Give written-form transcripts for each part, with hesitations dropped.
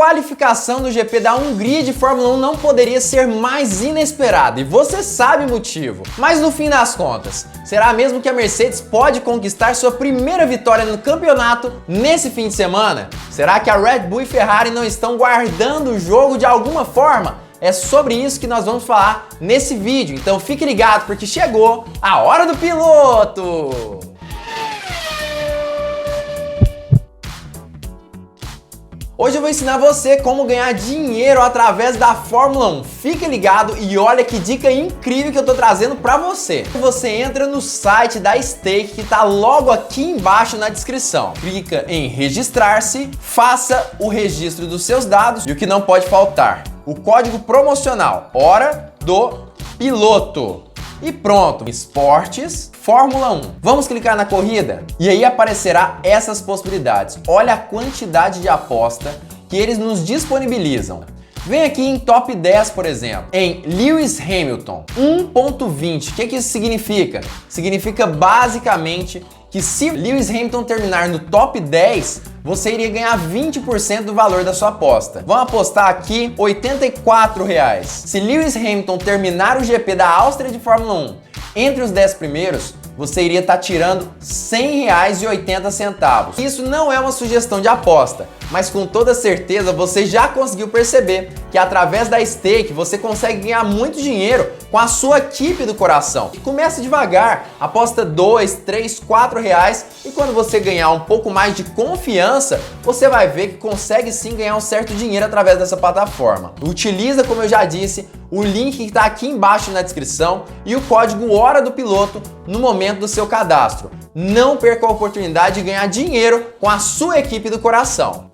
qualificação do GP da Hungria de Fórmula 1 não poderia ser mais inesperada, e você sabe o motivo. Mas no fim das contas, será mesmo que a Mercedes pode conquistar sua primeira vitória no campeonato nesse fim de semana? Será que a Red Bull e Ferrari não estão guardando o jogo de alguma forma? É sobre isso que nós vamos falar nesse vídeo, então fique ligado porque chegou a hora do piloto! Hoje eu vou ensinar você como ganhar dinheiro através da Fórmula 1. Fique ligado e olha que dica incrível que eu tô trazendo pra você. Você entra no site da Stake que tá logo aqui embaixo na descrição. Clica em registrar-se, faça o registro dos seus dados e o que não pode faltar, o código promocional Hora do Piloto. E pronto, Esportes, Fórmula 1. Vamos clicar na corrida? E aí aparecerá essas possibilidades. Olha a quantidade de aposta que eles nos disponibilizam. Vem aqui em top 10, por exemplo, em Lewis Hamilton, 1.20. O que isso significa? Significa basicamente que se Lewis Hamilton terminar no top 10, você iria ganhar 20% do valor da sua aposta. Vamos apostar aqui R$ 84. Se Lewis Hamilton terminar o GP da Áustria de Fórmula 1 entre os 10 primeiros, você iria estar tirando R$ 100,80. Isso não é uma sugestão de aposta, mas com toda certeza você já conseguiu perceber que através da Stake você consegue ganhar muito dinheiro com a sua equipe do coração. Começa devagar, aposta R$ 2, 3, 4 reais e quando você ganhar um pouco mais de confiança, você vai ver que consegue sim ganhar um certo dinheiro através dessa plataforma. Utiliza, como eu já disse, o link que está aqui embaixo na descrição e o código Hora do Piloto no momento do seu cadastro. Não perca a oportunidade de ganhar dinheiro com a sua equipe do coração.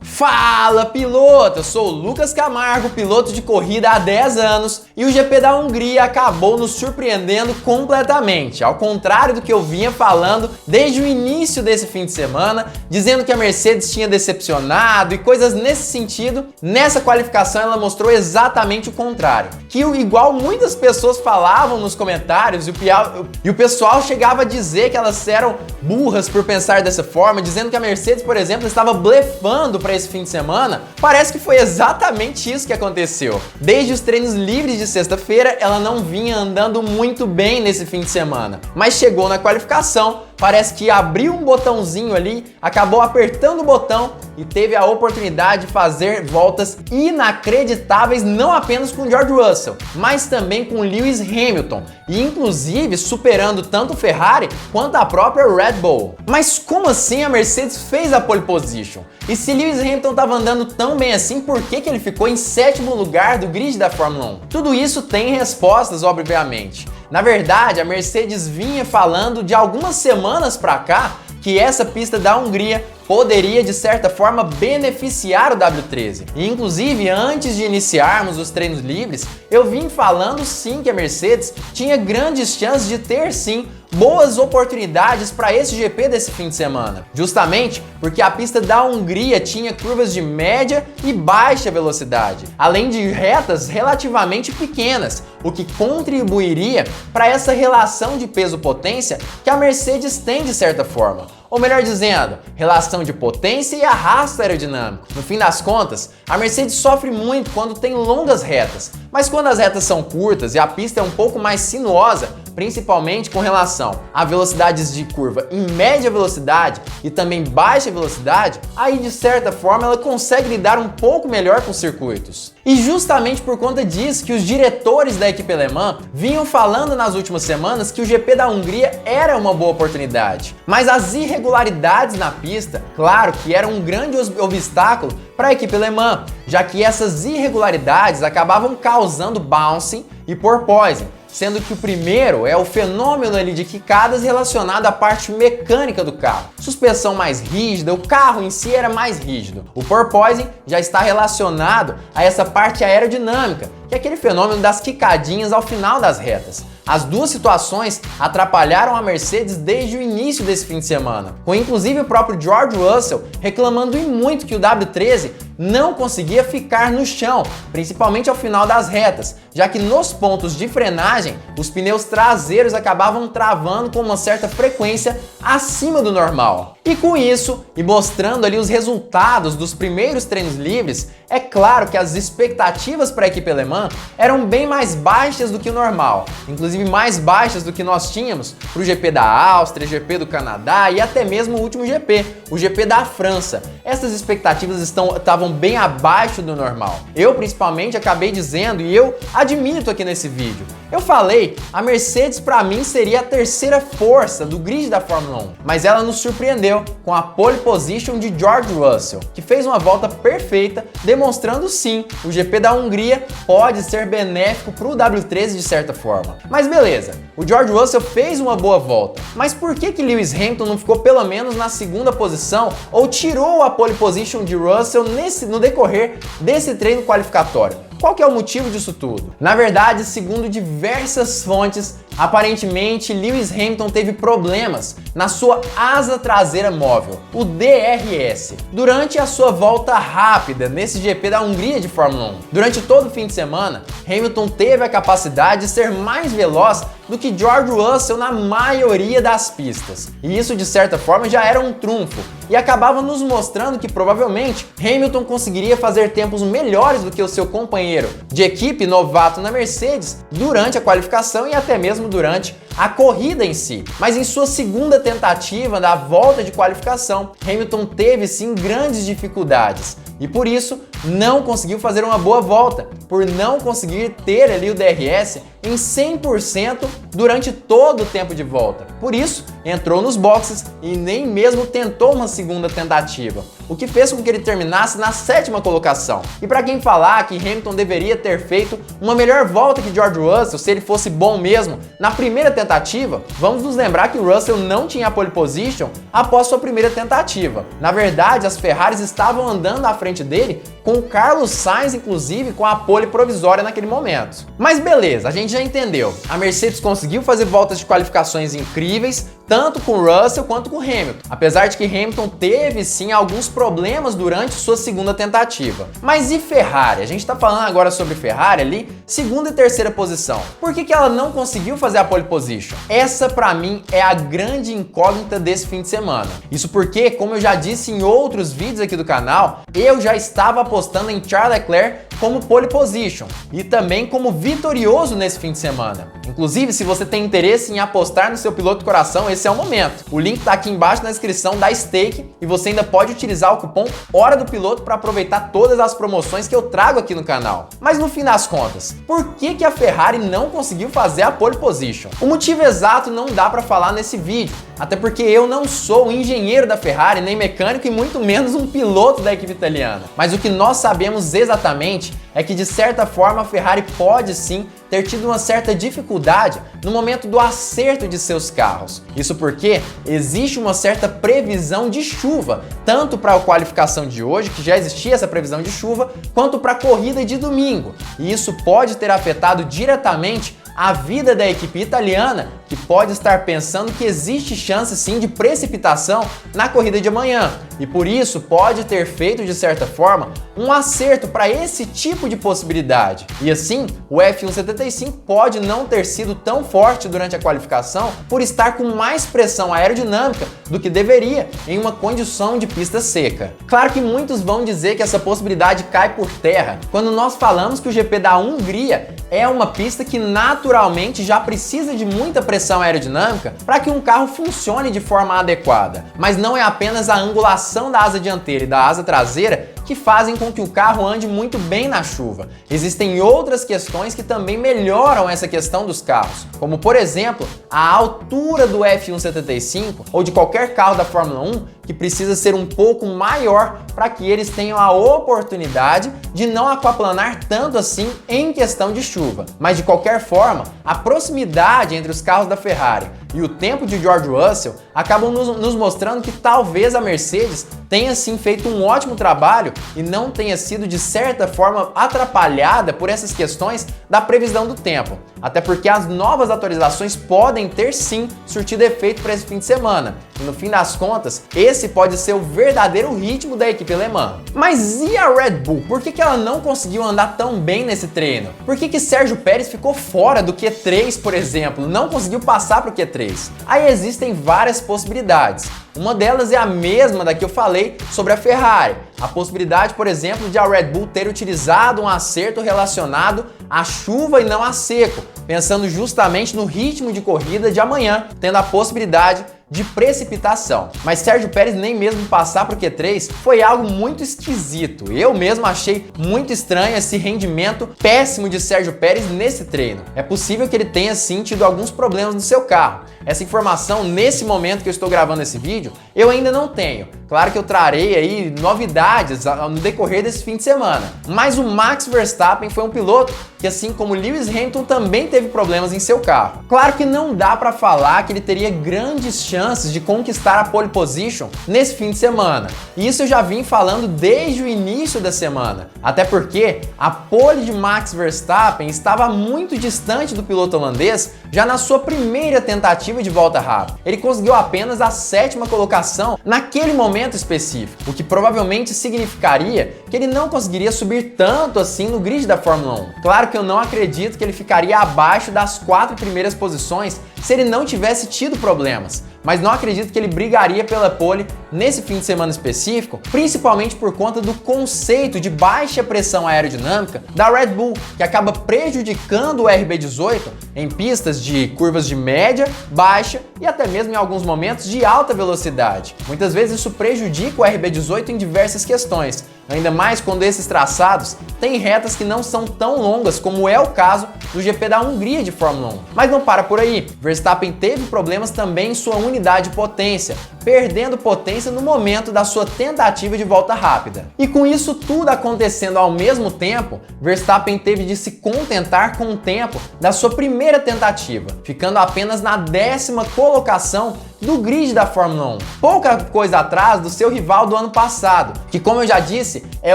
Fala, piloto! Eu sou o Lucas Camargo, piloto de corrida há 10 anos e o GP da Hungria acabou nos surpreendendo completamente. Ao contrário do que eu vinha falando desde o início desse fim de semana, dizendo que a Mercedes tinha decepcionado e coisas nesse sentido, nessa qualificação ela mostrou exatamente o contrário. Que igual muitas pessoas falavam nos comentários e o pessoal chegava a dizer que elas eram burras por pensar dessa forma, dizendo que a Mercedes, por exemplo, estava blefando para esse fim de semana, parece que foi exatamente isso que aconteceu. Desde os treinos livres de sexta-feira, ela não vinha andando muito bem nesse fim de semana, mas chegou na qualificação, parece que abriu um botãozinho ali, acabou apertando o botão e teve a oportunidade de fazer voltas inacreditáveis, não apenas com George Russell, mas também com Lewis Hamilton, e inclusive superando tanto o Ferrari quanto a própria Red Bull. Mas como assim a Mercedes fez a pole position? E se Lewis Hamilton estava andando tão bem assim, por que ele ficou em 7º lugar do grid da Fórmula 1? Tudo isso tem respostas, obviamente. Na verdade, a Mercedes vinha falando de algumas semanas pra cá que essa pista da Hungria poderia, de certa forma, beneficiar o W13. E, inclusive, antes de iniciarmos os treinos livres, eu vim falando sim que a Mercedes tinha grandes chances de ter sim boas oportunidades para esse GP desse fim de semana. Justamente porque a pista da Hungria tinha curvas de média e baixa velocidade, além de retas relativamente pequenas, o que contribuiria para essa relação de peso-potência que a Mercedes tem de certa forma. Ou melhor dizendo, relação de potência e arrasto aerodinâmico. No fim das contas, a Mercedes sofre muito quando tem longas retas, mas quando as retas são curtas e a pista é um pouco mais sinuosa, principalmente com relação a velocidades de curva em média velocidade e também baixa velocidade, aí de certa forma ela consegue lidar um pouco melhor com os circuitos. E justamente por conta disso que os diretores da equipe alemã vinham falando nas últimas semanas que o GP da Hungria era uma boa oportunidade. Mas as irregularidades na pista, claro que eram um grande obstáculo para a equipe alemã, já que essas irregularidades acabavam causando bouncing e porpoising, sendo que o primeiro é o fenômeno ali de quicadas relacionado à parte mecânica do carro. Suspensão mais rígida, o carro em si era mais rígido. O porpoising já está relacionado a essa parte aerodinâmica, que é aquele fenômeno das quicadinhas ao final das retas. As duas situações atrapalharam a Mercedes desde o início desse fim de semana, com inclusive o próprio George Russell reclamando e muito que o W13 não conseguia ficar no chão, principalmente ao final das retas, já que nos pontos de frenagem, os pneus traseiros acabavam travando com uma certa frequência acima do normal. E com isso, e mostrando ali os resultados dos primeiros treinos livres, é claro que as expectativas para a equipe alemã eram bem mais baixas do que o normal, inclusive mais baixas do que nós tínhamos para o GP da Áustria, GP do Canadá e até mesmo o último GP, o GP da França. Essas expectativas estavam bem abaixo do normal. Eu principalmente acabei dizendo, e eu admito aqui nesse vídeo, eu falei, a Mercedes para mim seria a terceira força do grid da Fórmula 1, mas ela nos surpreendeu com a pole position de George Russell, que fez uma volta perfeita, demonstrando sim, o GP da Hungria pode ser benéfico para o W13 de certa forma. Mas beleza, o George Russell fez uma boa volta, mas por que Lewis Hamilton não ficou pelo menos na segunda posição ou tirou a pole position de Russell no decorrer desse treino qualificatório? Qual que é o motivo disso tudo? Na verdade, segundo diversas fontes, aparentemente Lewis Hamilton teve problemas na sua asa traseira móvel, o DRS, durante a sua volta rápida nesse GP da Hungria de Fórmula 1. Durante todo o fim de semana, Hamilton teve a capacidade de ser mais veloz do que George Russell na maioria das pistas. E isso, de certa forma, já era um trunfo e acabava nos mostrando que provavelmente Hamilton conseguiria fazer tempos melhores do que o seu companheiro de equipe novato na Mercedes durante a qualificação e até mesmo durante a corrida em si. Mas em sua segunda tentativa da volta de qualificação, Hamilton teve sim grandes dificuldades e por isso não conseguiu fazer uma boa volta, por não conseguir ter ali o DRS em 100% durante todo o tempo de volta. Por isso, entrou nos boxes e nem mesmo tentou uma segunda tentativa, o que fez com que ele terminasse na 7ª colocação. E para quem falar que Hamilton deveria ter feito uma melhor volta que George Russell se ele fosse bom mesmo na primeira tentativa, vamos nos lembrar que o Russell não tinha a pole position após sua primeira tentativa. Na verdade, as Ferraris estavam andando à frente dele, com o Carlos Sainz inclusive com a pole provisória naquele momento. Mas beleza, a gente já entendeu. A Mercedes conseguiu fazer voltas de qualificações incríveis, tanto com Russell quanto com Hamilton, apesar de que Hamilton teve sim alguns problemas durante sua segunda tentativa. Mas e Ferrari? A gente tá falando agora sobre Ferrari ali, segunda e terceira posição. Por que ela não conseguiu fazer a pole position? Essa pra mim é a grande incógnita desse fim de semana. Isso porque, como eu já disse em outros vídeos aqui do canal, eu já estava apostando em Charles Leclerc como pole position e também como vitorioso nesse fim de semana. Inclusive, se você tem interesse em apostar no seu piloto do coração, esse é o momento. O link tá aqui embaixo na descrição da Stake e você ainda pode utilizar o cupom Hora do Piloto para aproveitar todas as promoções que eu trago aqui no canal. Mas no fim das contas, por que a Ferrari não conseguiu fazer a pole position? O motivo exato não dá para falar nesse vídeo, até porque eu não sou um engenheiro da Ferrari, nem mecânico e muito menos um piloto da equipe italiana. Mas o que nós sabemos exatamente é que de certa forma a Ferrari pode sim ter tido uma certa dificuldade no momento do acerto de seus carros. Isso porque existe uma certa previsão de chuva, tanto para a qualificação de hoje, que já existia essa previsão de chuva, quanto para a corrida de domingo. E isso pode ter afetado diretamente a vida da equipe italiana, que pode estar pensando que existe chance sim de precipitação na corrida de amanhã e por isso pode ter feito de certa forma um acerto para esse tipo de possibilidade. E assim, o F175 pode não ter sido tão forte durante a qualificação por estar com mais pressão aerodinâmica do que deveria em uma condição de pista seca. Claro que muitos vão dizer que essa possibilidade cai por terra quando nós falamos que o GP da Hungria é uma pista que naturalmente já precisa de muita pressão aerodinâmica para que um carro funcione de forma adequada. Mas não é apenas a angulação da asa dianteira e da asa traseira que fazem com que o carro ande muito bem na chuva. Existem outras questões que também melhoram essa questão dos carros, como por exemplo, a altura do F175 ou de qualquer carro da Fórmula 1 que precisa ser um pouco maior para que eles tenham a oportunidade de não aquaplanar tanto assim em questão de chuva. Mas de qualquer forma, a proximidade entre os carros da Ferrari e o tempo de George Russell acabam nos mostrando que talvez a Mercedes tenha sim feito um ótimo trabalho e não tenha sido de certa forma atrapalhada por essas questões da previsão do tempo. Até porque as novas atualizações podem ter sim surtido efeito para esse fim de semana. E no fim das contas, esse pode ser o verdadeiro ritmo da equipe alemã. Mas e a Red Bull? Por que ela não conseguiu andar tão bem nesse treino? Por que Sérgio Pérez ficou fora do Q3, por exemplo? Não conseguiu passar para o Q3? Aí existem várias possibilidades. Uma delas é a mesma da que eu falei sobre a Ferrari. A possibilidade, por exemplo, de a Red Bull ter utilizado um acerto relacionado à chuva e não a seco, pensando justamente no ritmo de corrida de amanhã, tendo a possibilidade de precipitação. Mas Sérgio Pérez nem mesmo passar para o Q3 foi algo muito esquisito. Eu mesmo achei muito estranho esse rendimento péssimo de Sérgio Pérez nesse treino. É possível que ele tenha sim tido alguns problemas no seu carro. Essa informação, nesse momento que eu estou gravando esse vídeo, eu ainda não tenho. Claro que eu trarei aí novidades no decorrer desse fim de semana. Mas o Max Verstappen foi um piloto que, assim como Lewis Hamilton, também teve problemas em seu carro. Claro que não dá para falar que ele teria grandes chances de conquistar a pole position nesse fim de semana. E isso eu já vim falando desde o início da semana. Até porque a pole de Max Verstappen estava muito distante do piloto holandês já na sua primeira tentativa de volta rápida. Ele conseguiu apenas a 7ª colocação naquele momento específico, o que provavelmente significaria que ele não conseguiria subir tanto assim no grid da Fórmula 1. Claro que eu não acredito que ele ficaria abaixo das 4 primeiras posições se ele não tivesse tido problemas, mas não acredito que ele brigaria pela pole nesse fim de semana específico, principalmente por conta do conceito de baixa pressão aerodinâmica da Red Bull, que acaba prejudicando o RB18 em pistas de curvas de média, baixa e até mesmo em alguns momentos de alta velocidade. Muitas vezes isso prejudica o RB18 em diversas questões, ainda mais quando esses traçados têm retas que não são tão longas como é o caso do GP da Hungria de Fórmula 1. Mas não para por aí. Verstappen teve problemas também em sua unidade de potência, perdendo potência no momento da sua tentativa de volta rápida. E com isso tudo acontecendo ao mesmo tempo, Verstappen teve de se contentar com o tempo da sua primeira tentativa, ficando apenas na 10ª colocação do grid da Fórmula 1, pouca coisa atrás do seu rival do ano passado, que, como eu já disse, é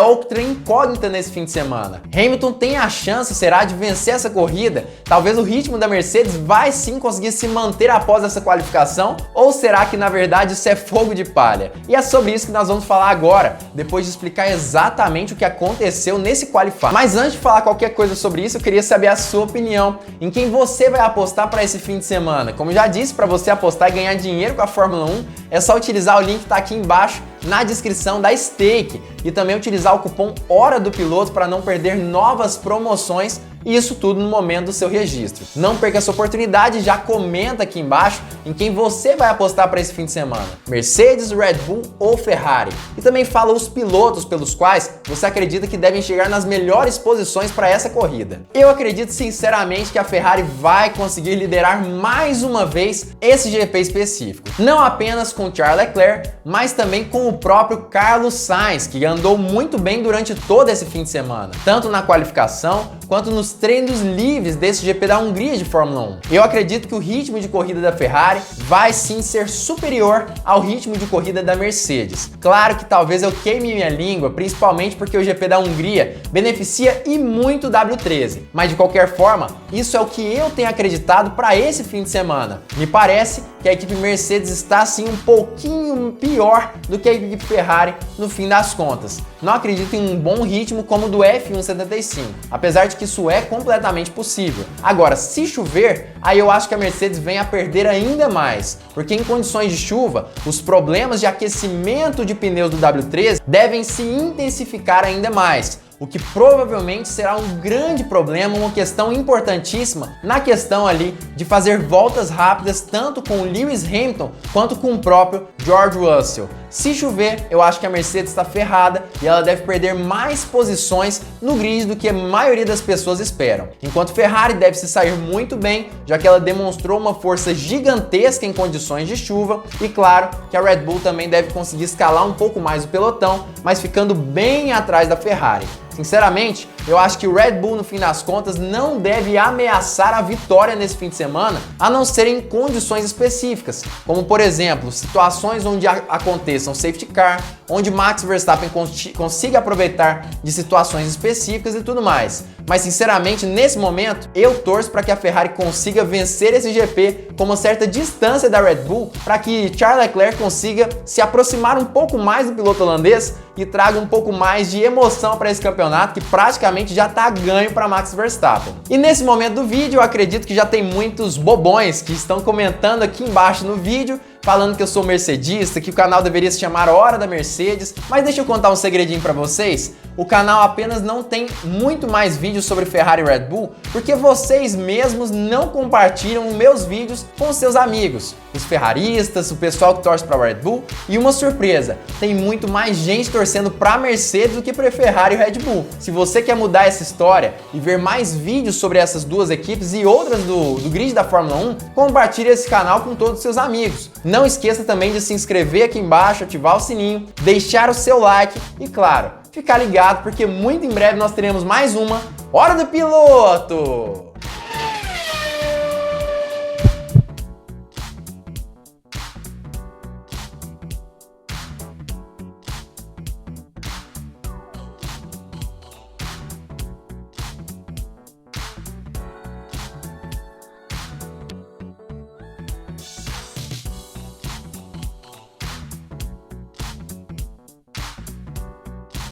outra incógnita nesse fim de semana. Hamilton tem a chance, será, de vencer essa corrida? Talvez o ritmo da Mercedes vai sim conseguir se manter após essa qualificação? Ou será que na verdade isso é fogo de palha? E é sobre isso que nós vamos falar agora, depois de explicar exatamente o que aconteceu nesse qualify. Mas antes de falar qualquer coisa sobre isso, eu queria saber a sua opinião, em quem você vai apostar para esse fim de semana. Como eu já disse, para você apostar e ganhar dinheiro com a Fórmula 1, é só utilizar o link que está aqui embaixo na descrição da Stake e também utilizar o cupom Hora do Piloto para não perder novas promoções, e isso tudo no momento do seu registro. Não perca essa oportunidade, já comenta aqui embaixo em quem você vai apostar para esse fim de semana: Mercedes, Red Bull ou Ferrari. E também fala os pilotos pelos quais você acredita que devem chegar nas melhores posições para essa corrida. Eu acredito sinceramente que a Ferrari vai conseguir liderar mais uma vez esse GP específico. Não apenas com Charles Leclerc, mas também com o próprio Carlos Sainz, que andou muito bem durante todo esse fim de semana, tanto na qualificação quanto nos treinos livres desse GP da Hungria de Fórmula 1. Eu acredito que o ritmo de corrida da Ferrari vai sim ser superior ao ritmo de corrida da Mercedes. Claro que talvez eu queime minha língua, principalmente porque o GP da Hungria beneficia e muito o W13. Mas de qualquer forma, isso é o que eu tenho acreditado para esse fim de semana. Me parece que a equipe Mercedes está assim um pouquinho pior do que a equipe Ferrari no fim das contas. Não acredito em um bom ritmo como o do F175, apesar de que isso é completamente possível. Agora, se chover, aí eu acho que a Mercedes vem a perder ainda mais, porque em condições de chuva, os problemas de aquecimento de pneus do W13 devem se intensificar ainda mais, o que provavelmente será um grande problema, uma questão importantíssima na questão ali de fazer voltas rápidas tanto com o Lewis Hamilton quanto com o próprio George Russell. Se chover, eu acho que a Mercedes está ferrada e ela deve perder mais posições no grid do que a maioria das pessoas esperam. Enquanto Ferrari deve se sair muito bem, já que ela demonstrou uma força gigantesca em condições de chuva, e claro que a Red Bull também deve conseguir escalar um pouco mais o pelotão, mas ficando bem atrás da Ferrari. Sinceramente, eu acho que o Red Bull, no fim das contas, não deve ameaçar a vitória nesse fim de semana, a não ser em condições específicas, como por exemplo, situações onde aconteçam safety car, onde Max Verstappen consiga aproveitar de situações específicas e tudo mais. Mas sinceramente, nesse momento, eu torço para que a Ferrari consiga vencer esse GP com uma certa distância da Red Bull, para que Charles Leclerc consiga se aproximar um pouco mais do piloto holandês e traga um pouco mais de emoção para esse campeonato que praticamente já está ganho para Max Verstappen. E nesse momento do vídeo, eu acredito que já tem muitos bobões que estão comentando aqui embaixo no vídeo, falando que eu sou mercedista, que o canal deveria se chamar Hora da Mercedes, mas deixa eu contar um segredinho para vocês. O canal apenas não tem muito mais vídeos sobre Ferrari e Red Bull, porque vocês mesmos não compartilham os meus vídeos com seus amigos, os ferraristas, o pessoal que torce para Red Bull, e uma surpresa, tem muito mais gente torcendo para Mercedes do que para Ferrari e Red Bull. Se você quer mudar essa história e ver mais vídeos sobre essas duas equipes e outras do grid da Fórmula 1, compartilhe esse canal com todos os seus amigos. Não esqueça também de se inscrever aqui embaixo, ativar o sininho, deixar o seu like e, claro, ficar ligado porque muito em breve nós teremos mais uma Hora do Piloto!